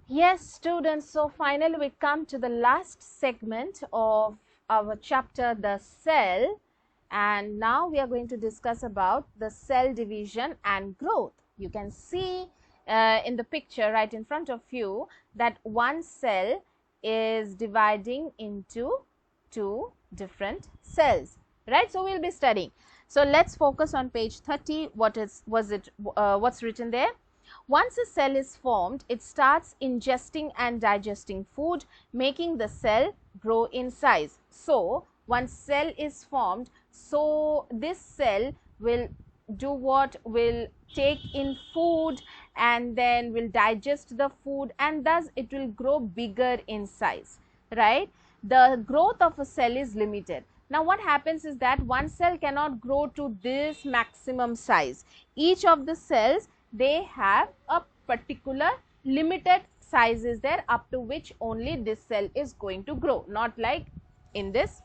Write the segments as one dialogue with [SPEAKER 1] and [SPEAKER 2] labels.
[SPEAKER 1] Yes, students, so finally we come to the last segment of our chapter, the cell, and now we are going to discuss about the cell division and growth. You can see in the picture right in front of you that one cell is dividing into two different cells, right? So we'll be studying. So let's focus on page 30. What's written there? Once a cell is formed, it starts ingesting and digesting food, making the cell grow in size. So, once cell is formed, so this cell will do what? Will take in food and then will digest the food, and thus it will grow bigger in size, right? The growth of a cell is limited. Now, what happens is that one cell cannot grow to this maximum size. Each of the cells, they have a particular limited size is there up to which only this cell is going to grow, not like in this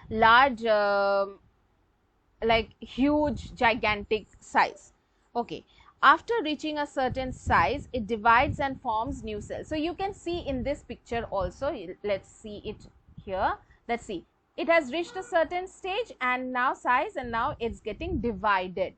[SPEAKER 1] large like huge gigantic size. Okay, after reaching a certain size, it divides and forms new cells. So you can see in this picture also, let's see it here. Let's see, it has reached a certain stage and now size, and now it's getting divided,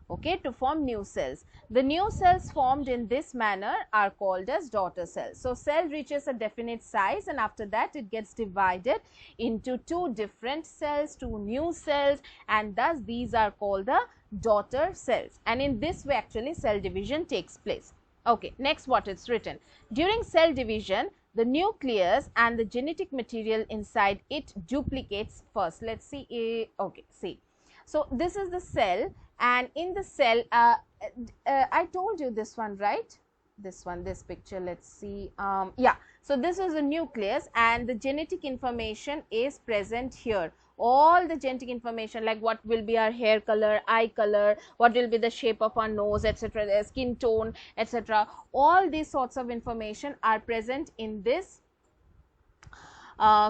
[SPEAKER 1] okay, to form new cells. The new cells formed in this manner are called as daughter cells. So cell reaches a definite size, and after that it gets divided into two different cells, two new cells, and thus these are called the daughter cells. And in this way actually cell division takes place. Okay, next what it's written. During cell division, the nucleus and the genetic material inside it duplicates first. Let's see. Okay, see. So this is the cell, and in the cell, I told you this one, right? This one, this picture, let's see. Yeah, so this is the nucleus, and the genetic information is present here. All the genetic information, like what will be our hair color, eye color, what will be the shape of our nose, etc., the skin tone, etc., all these sorts of information are present in this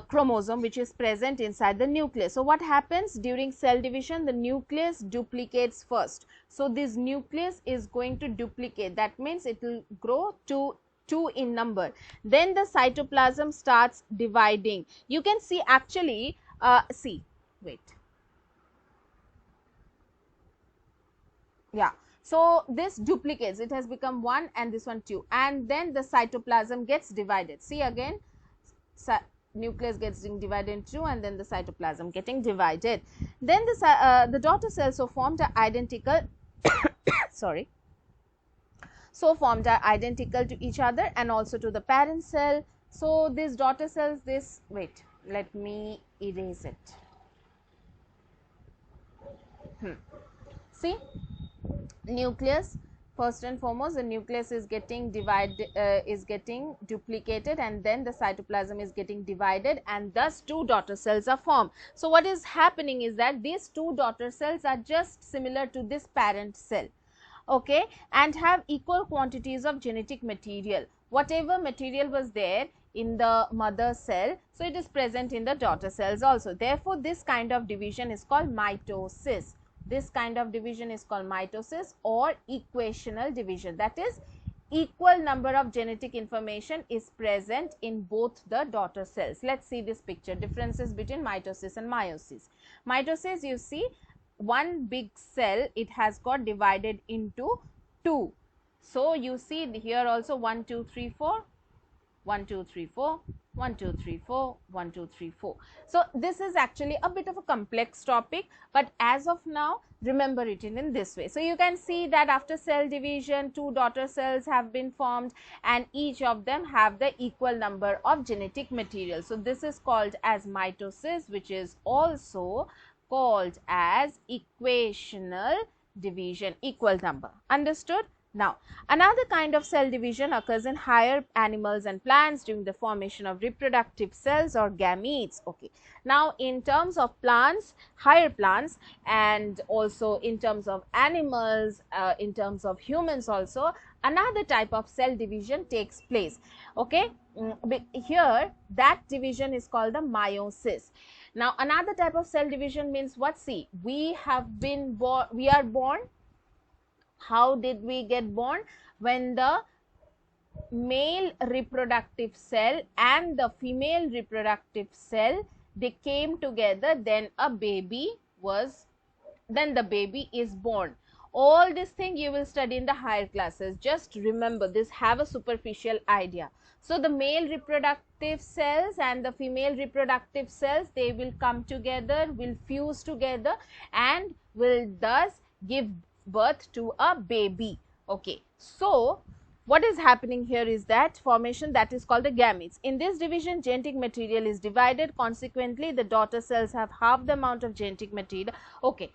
[SPEAKER 1] chromosome, which is present inside the nucleus. So what happens during cell division? The nucleus duplicates first. So this nucleus is going to duplicate. That means it will grow to 2 in number. Then the cytoplasm starts dividing. You can see actually, wait. Yeah. So this duplicates. It has become 1 and this one 2. And then the cytoplasm gets divided. See again. Nucleus gets divided into 2 and then the cytoplasm getting divided. Then the daughter cells so formed are identical sorry, so formed are identical to each other and also to the parent cell. So these daughter cells, this, wait, let me erase it. See, nucleus, first and foremost, the nucleus is getting getting duplicated, and then the cytoplasm is getting divided, and thus two daughter cells are formed. So what is happening is that these two daughter cells are just similar to this parent cell, okay, and have equal quantities of genetic material. Whatever material was there in the mother cell, so it is present in the daughter cells also. Therefore, this kind of division is called mitosis. This kind of division is called mitosis or equational division. That is, equal number of genetic information is present in both the daughter cells. Let's see this picture. Differences between mitosis and meiosis. Mitosis, you see, one big cell, it has got divided into 2. So you see here also 1, 2, 3, 4. 1, 2, 3, 4, 1, 2, 3, 4, 1, 2, 3, 4. So this is actually a bit of a complex topic, but as of now, remember it in this way. So you can see that after cell division, two daughter cells have been formed and each of them have the equal number of genetic material. So this is called as mitosis, which is also called as equational division, equal number. Understood? Now, another kind of cell division occurs in higher animals and plants during the formation of reproductive cells or gametes. Okay. Now, in terms of plants, higher plants, and also in terms of animals, in terms of humans also, another type of cell division takes place. Okay. Here, that division is called the meiosis. Now, another type of cell division means what? See, we are born. How did we get born? When the male reproductive cell and the female reproductive cell, they came together, then a baby was, then the baby is born. All this thing you will study in the higher classes. Just remember this, have a superficial idea. So the male reproductive cells and the female reproductive cells, they will come together, will fuse together and will thus give birth to a baby. Okay, so what is happening here is that formation that is called the gametes. In this division, genetic material is divided. Consequently, the daughter cells have half the amount of genetic material. Okay,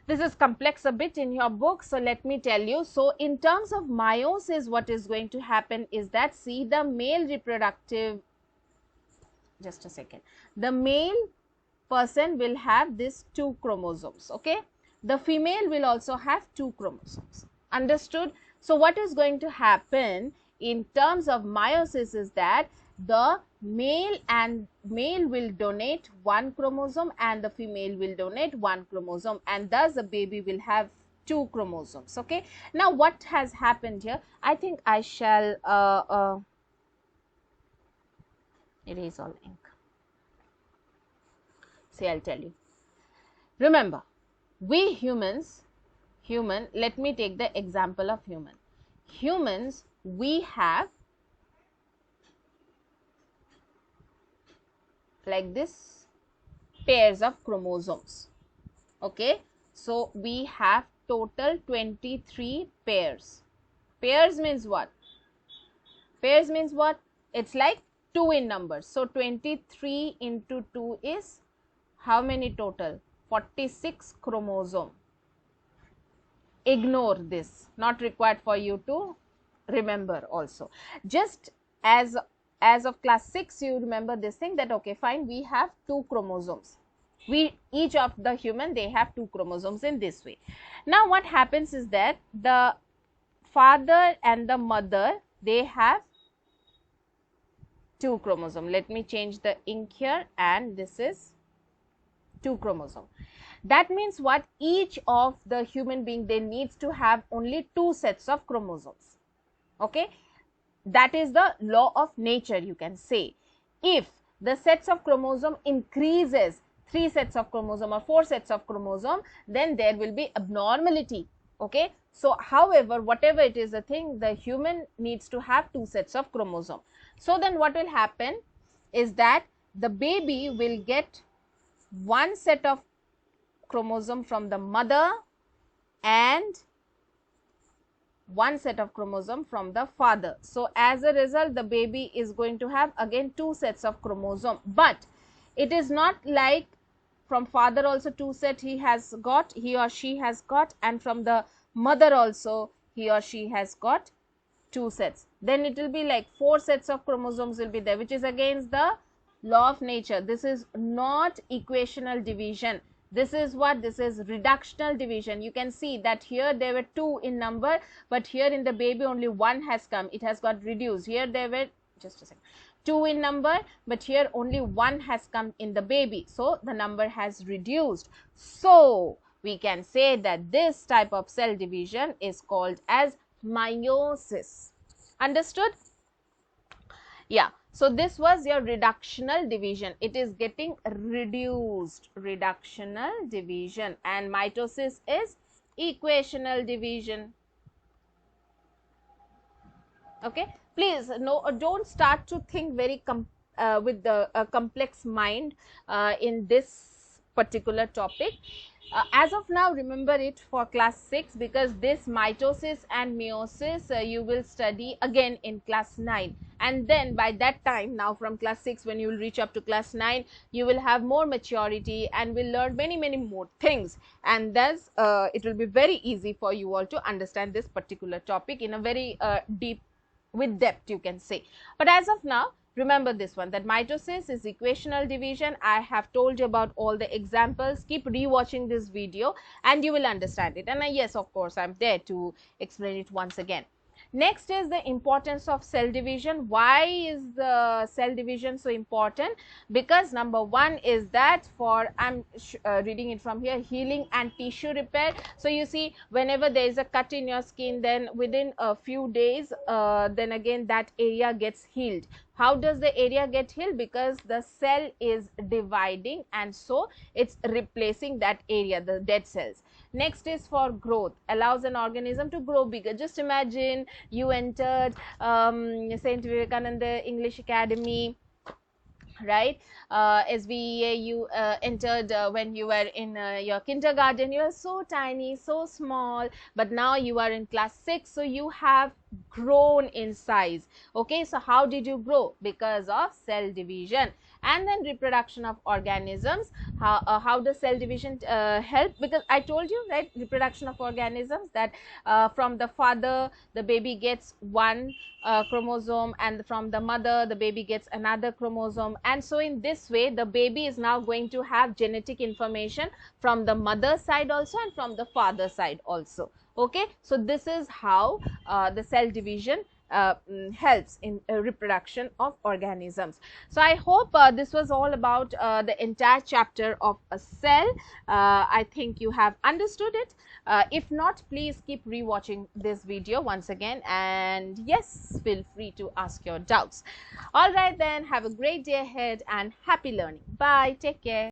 [SPEAKER 1] this is complex a bit in your book, so let me tell you. So in terms of meiosis, what is going to happen is that, see, the male reproductive, just a second, the male person will have these 2 chromosomes. Okay, the female will also have 2 chromosomes. Understood? So what is going to happen in terms of meiosis is that the male will donate 1 chromosome and the female will donate 1 chromosome, and thus the baby will have 2 chromosomes. Okay, now what has happened here? I think I shall erase all ink. See, I'll tell you. Remember, we humans, let me take the example of humans, we have like this pairs of chromosomes. Okay, so we have total 23 pairs. Pairs means what? Pairs means what? It's like 2 in numbers. So 23 into 2 is how many total? 46 chromosome. Ignore this, not required for you to remember also. Just as of class 6, you remember this thing that, okay, fine, we have 2 chromosomes. Each of the human, they have 2 chromosomes in this way. Now what happens is that the father and the mother, they have 2 chromosomes. Let me change the ink here, and this is 2 chromosomes. That means what? Each of the human being, they needs to have only 2 sets of chromosomes. Okay, that is the law of nature, you can say. If the sets of chromosome increases, 3 sets of chromosome or 4 sets of chromosome, then there will be abnormality. Okay, so however, whatever it is a thing, the human needs to have 2 sets of chromosome. So then what will happen is that the baby will get 1 set of chromosome from the mother and 1 set of chromosome from the father. So as a result, the baby is going to have again 2 sets of chromosome, but it is not like from father also 2 set he or she has got, and from the mother also he or she has got 2 sets. Then it will be like 4 sets of chromosomes will be there, which is against the law of nature. This is not equational division. This is what? This is reductional division. You can see that here there were 2 in number, but here in the baby only 1 has come. It has got reduced. Here there were, just a second, 2 in number, but here only 1 has come in the baby. So the number has reduced. So we can say that this type of cell division is called as meiosis. Understood? Yeah. So this was your reductional division. It is getting reduced, reductional division, and mitosis is equational division. Okay, please don't start to think very with the complex mind in this particular topic. As of now, remember it for class 6, because this mitosis and meiosis you will study again in class 9, and then by that time, now from class 6, when you will reach up to class 9, you will have more maturity and will learn many more things, and thus it will be very easy for you all to understand this particular topic in a very deep, with depth, you can say. But as of now, remember this one, that mitosis is equational division. I have told you about all the examples. Keep rewatching this video and you will understand it. And yes, of course, I'm there to explain it once again. Next is the importance of cell division. Why is the cell division so important? Because number one is that for, I'm reading it from here, healing and tissue repair. So you see, whenever there is a cut in your skin, then within a few days, then again that area gets healed. How does the area get healed? Because the cell is dividing, and so it's replacing that area, the dead cells. Next is for growth, allows an organism to grow bigger. Just imagine you entered St. Vivekananda English Academy, right? SVEA, you entered when you were in your kindergarten. You were so tiny, so small, but now you are in class 6, so you have grown in size. Okay, so how did you grow? Because of cell division. And then reproduction of organisms. How does cell division help? Because I told you, right, reproduction of organisms, that from the father the baby gets one chromosome, and from the mother the baby gets another chromosome, and so in this way the baby is now going to have genetic information from the mother side also and from the father side also. Okay, so this is how the cell division helps in reproduction of organisms. So I hope this was all about the entire chapter of a cell. I think you have understood it. If not, please keep rewatching this video once again, and yes, feel free to ask your doubts. All right then, have a great day ahead and happy learning. Bye, take care.